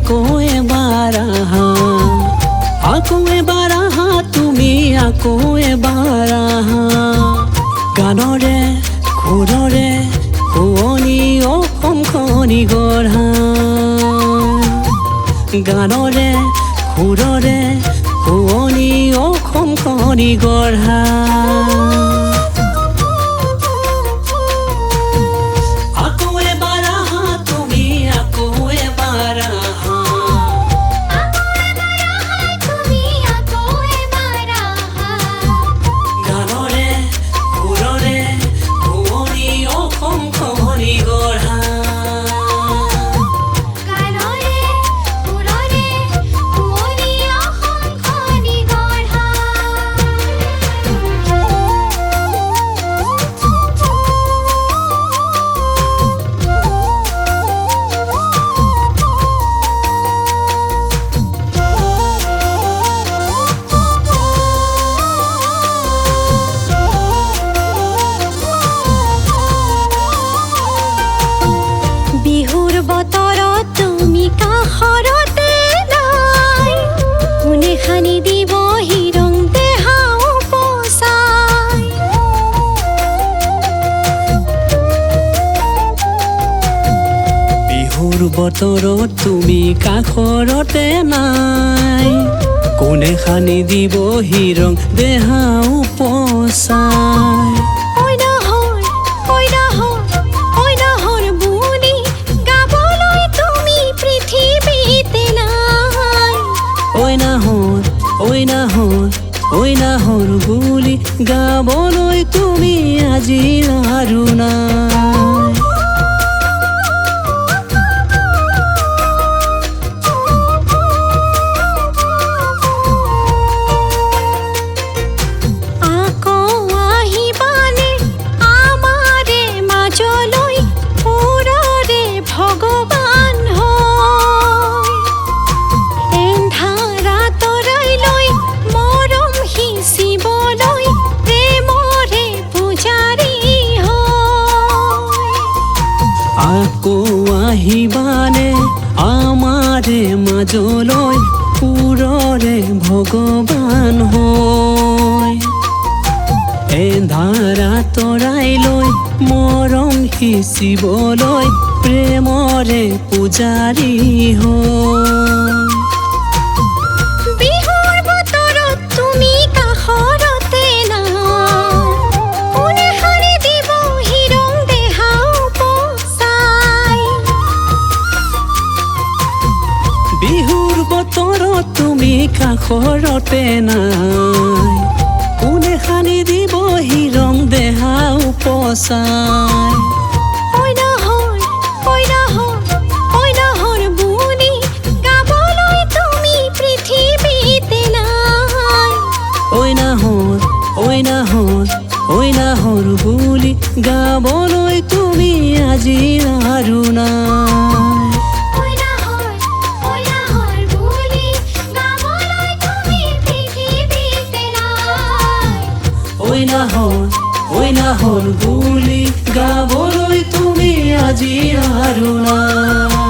আকৌ এবাৰ আহা, আকৌ এবাৰ আহা তুমি, আকৌ এবাৰ আহা। গানৰে সুৰৰে শুৱনি অসমখনি গঢ়া, গানৰে সুৰৰে শুৱনি অসমখনি গঢ়া। বিহুৰ বতৰত তুমি কাষৰতে নাই, কোনে সানি দিব হিৰং দেহা উপচাই। বিহুৰ বতৰত তুমি কাষৰতে নাই, কোনে সানি দিব হিৰং দেহা উপচাই। ঐ নাহৰ বুলি গাবলৈ তুমি আজি আৰু নাই। আকৌ আহিবানে আমাৰে মাজলৈ, সুৰৰে ভগৱান হৈ। এন্ধাৰা তৰাই লৈ মৰম সিঁচিবলৈ, প্ৰেমৰে পূজাৰী হৈ। আকৌ আহিবানে আমাৰে মাজলৈ, সুৰৰে ভগৱান হৈ। এন্ধাৰা তৰাই লৈ মৰম সিঁচিবলৈ, প্ৰেমৰে পূজাৰী হৈ। বিহুৰ বতৰত তুমি কাষৰতে নাই, কোনে সানি দিব হিৰং দেহা উপচাই। বিহুৰ বতৰত তুমি কাষৰতে নাই, কোনে সানি দিব হিৰং দেহা উপচাই। ঐ নাহৰ বুলি গাবলৈ তুমি পৃথিৱীতে নাই। ঐ নাহৰ বুলি গাবলৈ তুমি আজি আৰু নাই। ঐ নাহৰ বুলি গাবলৈ তুমি পৃথিৱীতে নাই। ঐ নাহৰ বুলি গাবলৈ তুমি আজি আৰু নাই।